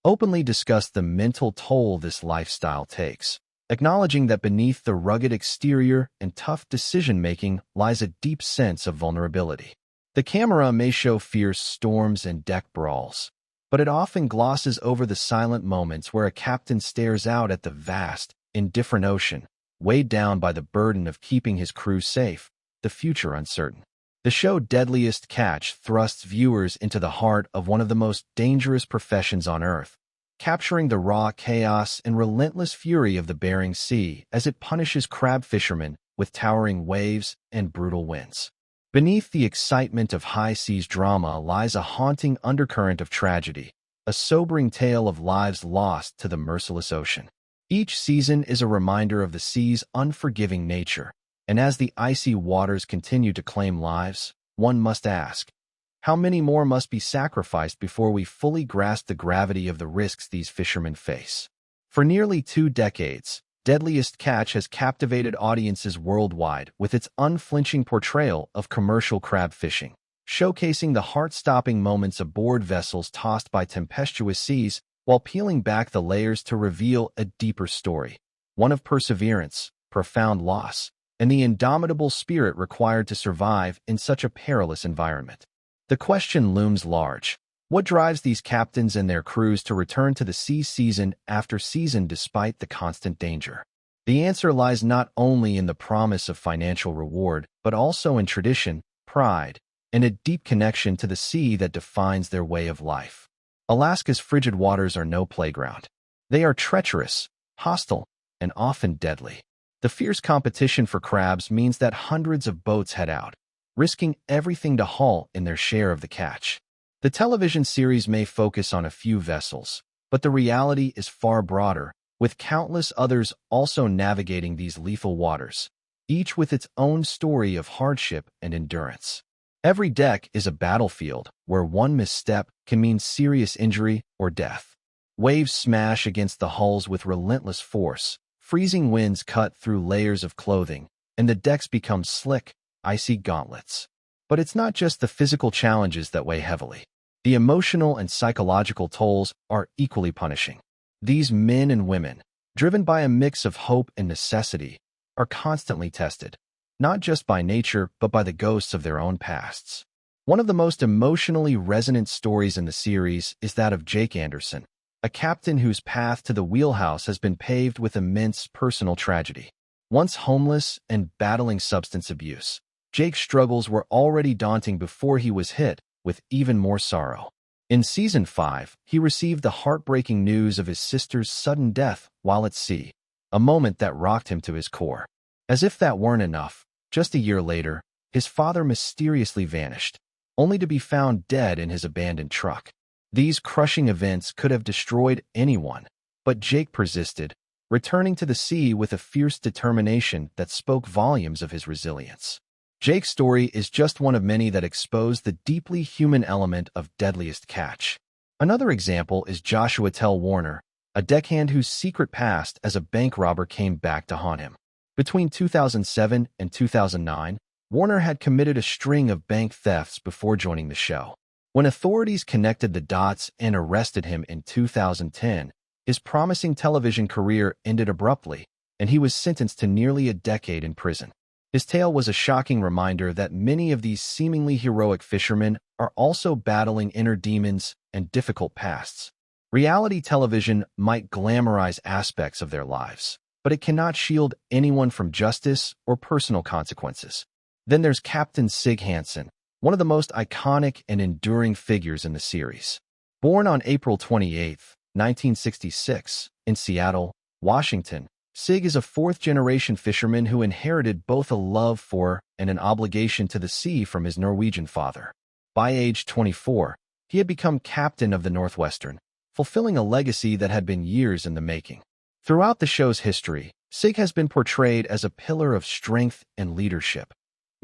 openly discuss the mental toll this lifestyle takes, acknowledging that beneath the rugged exterior and tough decision-making lies a deep sense of vulnerability. The camera may show fierce storms and deck brawls, but it often glosses over the silent moments where a captain stares out at the vast, indifferent ocean, weighed down by the burden of keeping his crew safe, the future uncertain. The show Deadliest Catch thrusts viewers into the heart of one of the most dangerous professions on Earth, capturing the raw chaos and relentless fury of the Bering Sea as it punishes crab fishermen with towering waves and brutal winds. Beneath the excitement of high seas drama lies a haunting undercurrent of tragedy, a sobering tale of lives lost to the merciless ocean. Each season is a reminder of the sea's unforgiving nature, and as the icy waters continue to claim lives, one must ask, how many more must be sacrificed before we fully grasp the gravity of the risks these fishermen face? For nearly 2 decades, Deadliest Catch has captivated audiences worldwide with its unflinching portrayal of commercial crab fishing, showcasing the heart-stopping moments aboard vessels tossed by tempestuous seas while peeling back the layers to reveal a deeper story, one of perseverance, profound loss, and the indomitable spirit required to survive in such a perilous environment. The question looms large. What drives these captains and their crews to return to the sea season after season despite the constant danger? The answer lies not only in the promise of financial reward, but also in tradition, pride, and a deep connection to the sea that defines their way of life. Alaska's frigid waters are no playground. They are treacherous, hostile, and often deadly. The fierce competition for crabs means that hundreds of boats head out, risking everything to haul in their share of the catch. The television series may focus on a few vessels, but the reality is far broader, with countless others also navigating these lethal waters, each with its own story of hardship and endurance. Every deck is a battlefield where one misstep can mean serious injury or death. Waves smash against the hulls with relentless force, freezing winds cut through layers of clothing, and the decks become slick, icy gauntlets. But it's not just the physical challenges that weigh heavily. The emotional and psychological tolls are equally punishing. These men and women, driven by a mix of hope and necessity, are constantly tested, not just by nature but by the ghosts of their own pasts. One of the most emotionally resonant stories in the series is that of Jake Anderson, a captain whose path to the wheelhouse has been paved with immense personal tragedy. Once homeless and battling substance abuse, Jake's struggles were already daunting before he was hit with even more sorrow. In Season 5, he received the heartbreaking news of his sister's sudden death while at sea, a moment that rocked him to his core. As if that weren't enough, just a year later, his father mysteriously vanished, only to be found dead in his abandoned truck. These crushing events could have destroyed anyone, but Jake persisted, returning to the sea with a fierce determination that spoke volumes of his resilience. Jake's story is just one of many that expose the deeply human element of Deadliest Catch. Another example is Joshua Tell Warner, a deckhand whose secret past as a bank robber came back to haunt him. Between 2007 and 2009, Warner had committed a string of bank thefts before joining the show. When authorities connected the dots and arrested him in 2010, his promising television career ended abruptly, and he was sentenced to nearly a decade in prison. His tale was a shocking reminder that many of these seemingly heroic fishermen are also battling inner demons and difficult pasts. Reality television might glamorize aspects of their lives, but it cannot shield anyone from justice or personal consequences. Then there's Captain Sig Hansen, one of the most iconic and enduring figures in the series. Born on April 28, 1966, in Seattle, Washington, Sig is a fourth-generation fisherman who inherited both a love for and an obligation to the sea from his Norwegian father. By age 24, he had become captain of the Northwestern, fulfilling a legacy that had been years in the making. Throughout the show's history, Sig has been portrayed as a pillar of strength and leadership,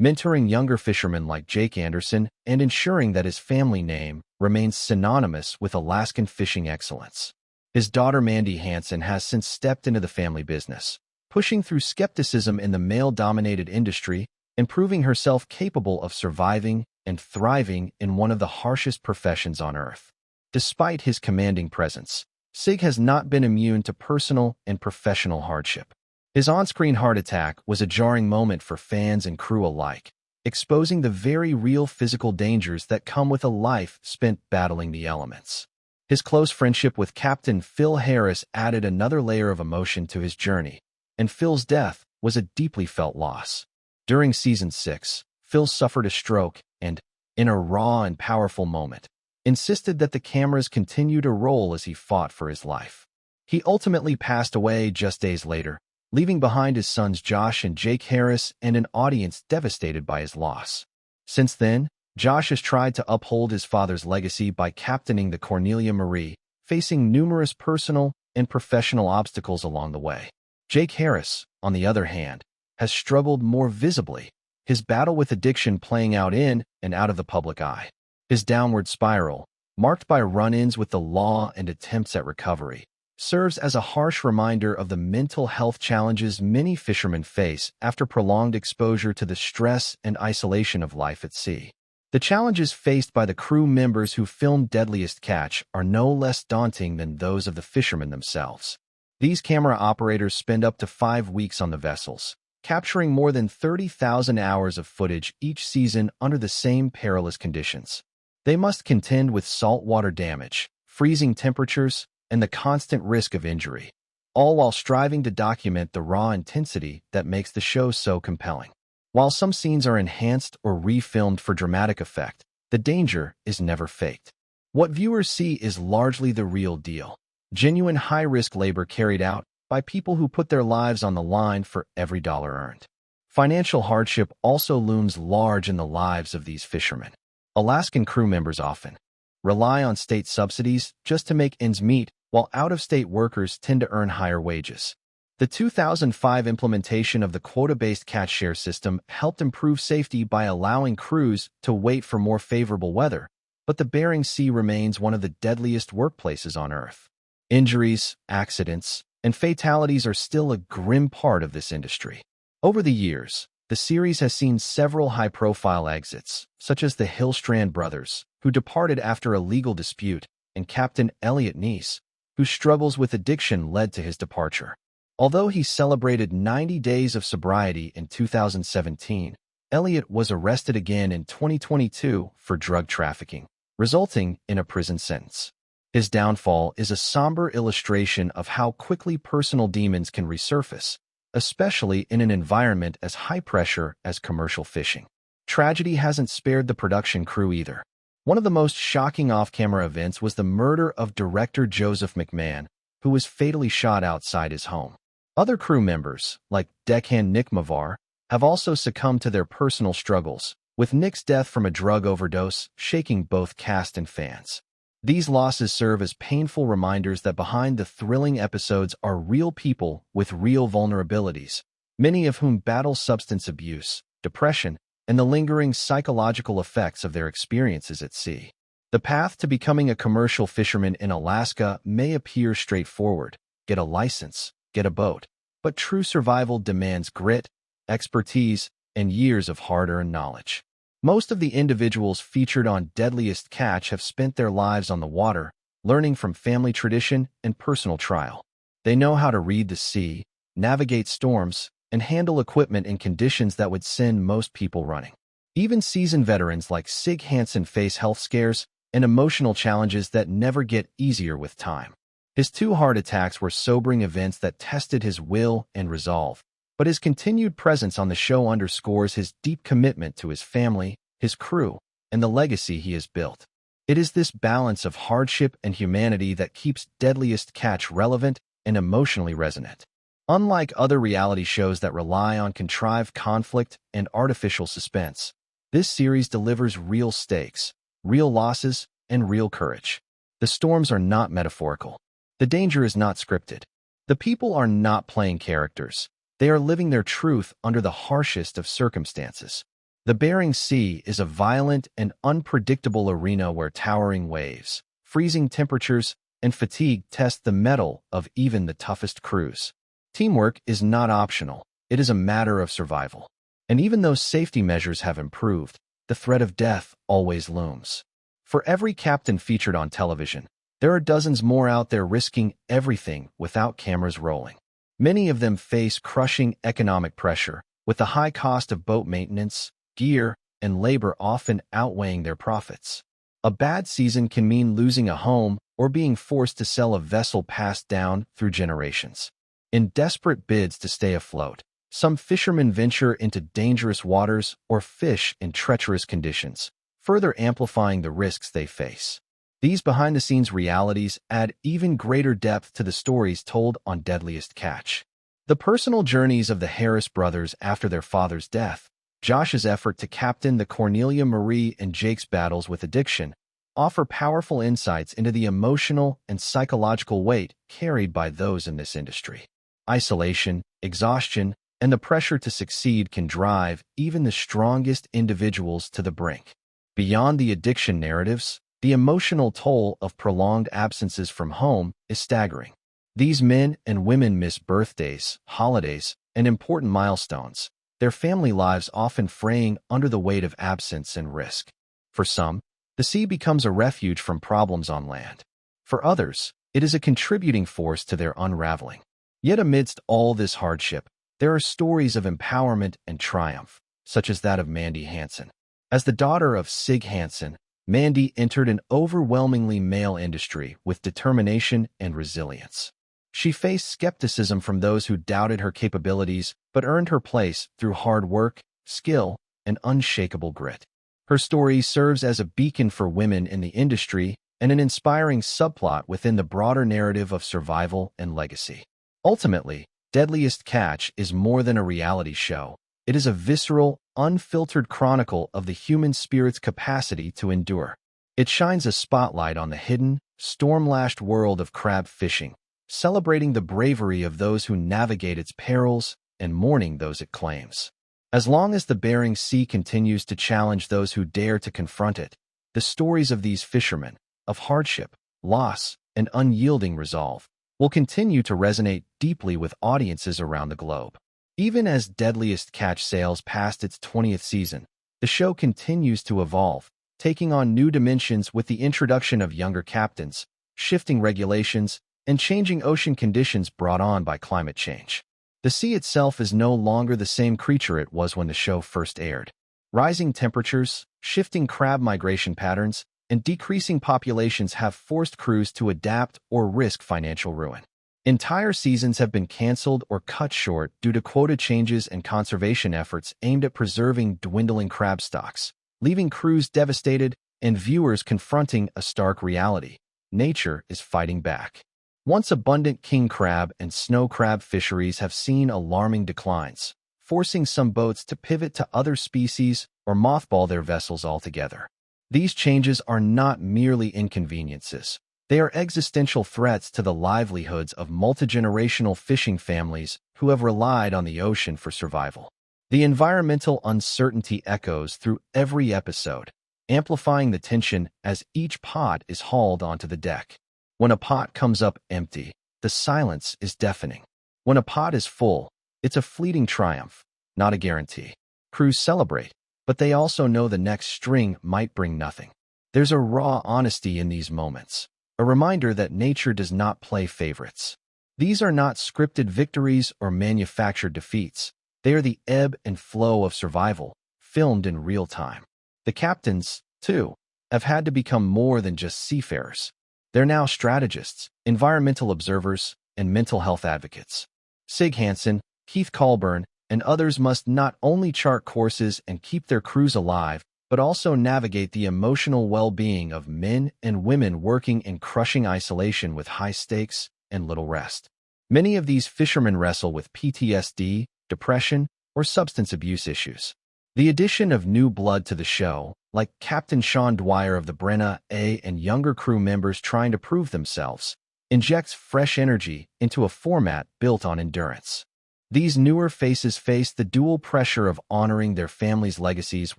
mentoring younger fishermen like Jake Anderson and ensuring that his family name remains synonymous with Alaskan fishing excellence. His daughter Mandy Hansen has since stepped into the family business, pushing through skepticism in the male-dominated industry and proving herself capable of surviving and thriving in one of the harshest professions on Earth. Despite his commanding presence, Sig has not been immune to personal and professional hardship. His on-screen heart attack was a jarring moment for fans and crew alike, exposing the very real physical dangers that come with a life spent battling the elements. His close friendship with Captain Phil Harris added another layer of emotion to his journey, and Phil's death was a deeply felt loss. During Season 6, Phil suffered a stroke and, in a raw and powerful moment, insisted that the cameras continue to roll as he fought for his life. He ultimately passed away just days later, leaving behind his sons Josh and Jake Harris and an audience devastated by his loss. Since then, Josh has tried to uphold his father's legacy by captaining the Cornelia Marie, facing numerous personal and professional obstacles along the way. Jake Harris, on the other hand, has struggled more visibly, his battle with addiction playing out in and out of the public eye. His downward spiral, marked by run-ins with the law and attempts at recovery, serves as a harsh reminder of the mental health challenges many fishermen face after prolonged exposure to the stress and isolation of life at sea. The challenges faced by the crew members who filmed Deadliest Catch are no less daunting than those of the fishermen themselves. These camera operators spend up to 5 weeks on the vessels, capturing more than 30,000 hours of footage each season under the same perilous conditions. They must contend with saltwater damage, freezing temperatures, and the constant risk of injury, all while striving to document the raw intensity that makes the show so compelling. While some scenes are enhanced or refilmed for dramatic effect, the danger is never faked. What viewers see is largely the real deal, genuine high-risk labor carried out by people who put their lives on the line for every dollar earned. Financial hardship also looms large in the lives of these fishermen. Alaskan crew members often rely on state subsidies just to make ends meet, while out-of-state workers tend to earn higher wages. The 2005 implementation of the quota-based catch share system helped improve safety by allowing crews to wait for more favorable weather, but the Bering Sea remains one of the deadliest workplaces on Earth. Injuries, accidents, and fatalities are still a grim part of this industry. Over the years, the series has seen several high-profile exits, such as the Hillstrand brothers, who departed after a legal dispute, and Captain Elliot Neese, whose struggles with addiction led to his departure. Although he celebrated 90 days of sobriety in 2017, Elliot was arrested again in 2022 for drug trafficking, resulting in a prison sentence. His downfall is a somber illustration of how quickly personal demons can resurface, especially in an environment as high-pressure as commercial fishing. Tragedy hasn't spared the production crew either. One of the most shocking off-camera events was the murder of director Joseph McMahon, who was fatally shot outside his home. Other crew members, like deckhand Nick Mavar, have also succumbed to their personal struggles, with Nick's death from a drug overdose shaking both cast and fans. These losses serve as painful reminders that behind the thrilling episodes are real people with real vulnerabilities, many of whom battle substance abuse, depression, and the lingering psychological effects of their experiences at sea. The path to becoming a commercial fisherman in Alaska may appear straightforward: get a license, get a boat. But true survival demands grit, expertise, and years of hard-earned knowledge. Most of the individuals featured on Deadliest Catch have spent their lives on the water, learning from family tradition and personal trial. They know how to read the sea, navigate storms, and handle equipment in conditions that would send most people running. Even seasoned veterans like Sig Hansen face health scares and emotional challenges that never get easier with time. His 2 heart attacks were sobering events that tested his will and resolve, but his continued presence on the show underscores his deep commitment to his family, his crew, and the legacy he has built. It is this balance of hardship and humanity that keeps Deadliest Catch relevant and emotionally resonant. Unlike other reality shows that rely on contrived conflict and artificial suspense, this series delivers real stakes, real losses, and real courage. The storms are not metaphorical. The danger is not scripted. The people are not playing characters. They are living their truth under the harshest of circumstances. The Bering Sea is a violent and unpredictable arena where towering waves, freezing temperatures, and fatigue test the mettle of even the toughest crews. Teamwork is not optional. It is a matter of survival. And even though safety measures have improved, the threat of death always looms. For every captain featured on television, there are dozens more out there risking everything without cameras rolling. Many of them face crushing economic pressure, with the high cost of boat maintenance, gear, and labor often outweighing their profits. A bad season can mean losing a home or being forced to sell a vessel passed down through generations. In desperate bids to stay afloat, some fishermen venture into dangerous waters or fish in treacherous conditions, further amplifying the risks they face. These behind-the-scenes realities add even greater depth to the stories told on Deadliest Catch. The personal journeys of the Harris brothers after their father's death, Josh's effort to captain the Cornelia Marie and Jake's battles with addiction, offer powerful insights into the emotional and psychological weight carried by those in this industry. Isolation, exhaustion, and the pressure to succeed can drive even the strongest individuals to the brink. Beyond the addiction narratives, the emotional toll of prolonged absences from home is staggering. These men and women miss birthdays, holidays, and important milestones, their family lives often fraying under the weight of absence and risk. For some, the sea becomes a refuge from problems on land. For others, it is a contributing force to their unraveling. Yet amidst all this hardship, there are stories of empowerment and triumph, such as that of Mandy Hansen. As the daughter of Sig Hansen, Mandy entered an overwhelmingly male industry with determination and resilience. She faced skepticism from those who doubted her capabilities, but earned her place through hard work, skill, and unshakable grit. Her story serves as a beacon for women in the industry and an inspiring subplot within the broader narrative of survival and legacy. Ultimately, Deadliest Catch is more than a reality show. It is a visceral, unfiltered chronicle of the human spirit's capacity to endure. It shines a spotlight on the hidden, storm-lashed world of crab fishing, celebrating the bravery of those who navigate its perils and mourning those it claims. As long as the Bering Sea continues to challenge those who dare to confront it, the stories of these fishermen, of hardship, loss, and unyielding resolve, will continue to resonate deeply with audiences around the globe. Even as Deadliest Catch sails past its 20th season, the show continues to evolve, taking on new dimensions with the introduction of younger captains, shifting regulations, and changing ocean conditions brought on by climate change. The sea itself is no longer the same creature it was when the show first aired. Rising temperatures, shifting crab migration patterns, and decreasing populations have forced crews to adapt or risk financial ruin. Entire seasons have been canceled or cut short due to quota changes and conservation efforts aimed at preserving dwindling crab stocks, leaving crews devastated and viewers confronting a stark reality. Nature is fighting back. Once abundant king crab and snow crab fisheries have seen alarming declines, forcing some boats to pivot to other species or mothball their vessels altogether. These changes are not merely inconveniences. They are existential threats to the livelihoods of multi-generational fishing families who have relied on the ocean for survival. The environmental uncertainty echoes through every episode, amplifying the tension as each pot is hauled onto the deck. When a pot comes up empty, the silence is deafening. When a pot is full, it's a fleeting triumph, not a guarantee. Crews celebrate, but they also know the next string might bring nothing. There's a raw honesty in these moments, a reminder that nature does not play favorites. These are not scripted victories or manufactured defeats. They are the ebb and flow of survival, filmed in real time. The captains, too, have had to become more than just seafarers. They're now strategists, environmental observers, and mental health advocates. Sig Hansen, Keith Colburn, and others must not only chart courses and keep their crews alive, but also navigate the emotional well-being of men and women working in crushing isolation with high stakes and little rest. Many of these fishermen wrestle with PTSD, depression, or substance abuse issues. The addition of new blood to the show, like Captain Sean Dwyer of the Brenna A and younger crew members trying to prove themselves, injects fresh energy into a format built on endurance. These newer faces face the dual pressure of honoring their family's legacies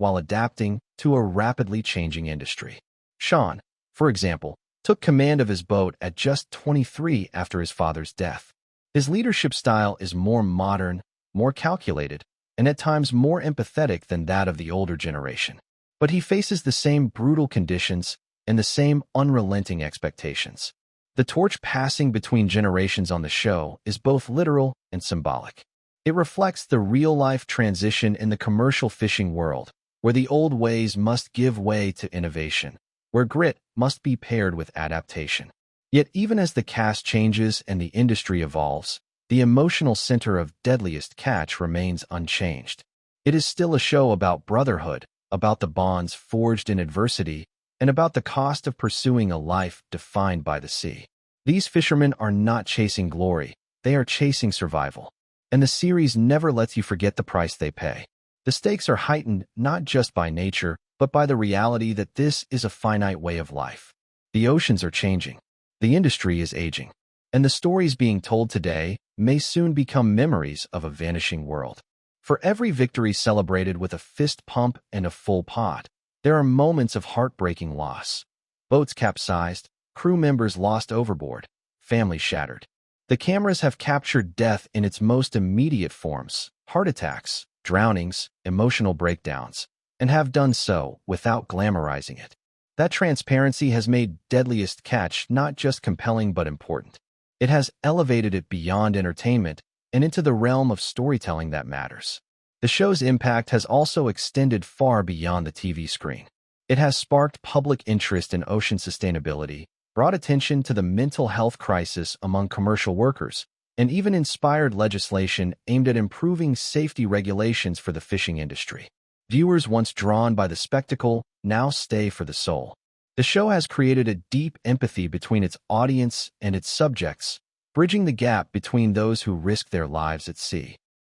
while adapting to a rapidly changing industry. Sean, for example, took command of his boat at just 23 after his father's death. His leadership style is more modern, more calculated, and at times more empathetic than that of the older generation. But he faces the same brutal conditions and the same unrelenting expectations. The torch passing between generations on the show is both literal and symbolic. It reflects the real-life transition in the commercial fishing world, where the old ways must give way to innovation, where grit must be paired with adaptation. Yet even as the cast changes and the industry evolves, the emotional center of Deadliest Catch remains unchanged. It is still a show about brotherhood, about the bonds forged in adversity, and about the cost of pursuing a life defined by the sea. These fishermen are not chasing glory, they are chasing survival. And the series never lets you forget the price they pay. The stakes are heightened not just by nature, but by the reality that this is a finite way of life. The oceans are changing. The industry is aging. And the stories being told today may soon become memories of a vanishing world. For every victory celebrated with a fist pump and a full pot, there are moments of heartbreaking loss. Boats capsized, crew members lost overboard, families shattered. The cameras have captured death in its most immediate forms, heart attacks, drownings, emotional breakdowns, and have done so without glamorizing it. That transparency has made Deadliest Catch not just compelling but important. It has elevated it beyond entertainment and into the realm of storytelling that matters. The show's impact has also extended far beyond the TV screen. It has sparked public interest in ocean sustainability, brought attention to the mental health crisis among commercial workers, and even inspired legislation aimed at improving safety regulations for the fishing industry. Viewers once drawn by the spectacle now stay for the soul. The show has created a deep empathy between its audience and its subjects, bridging the gap between those who risk their lives at sea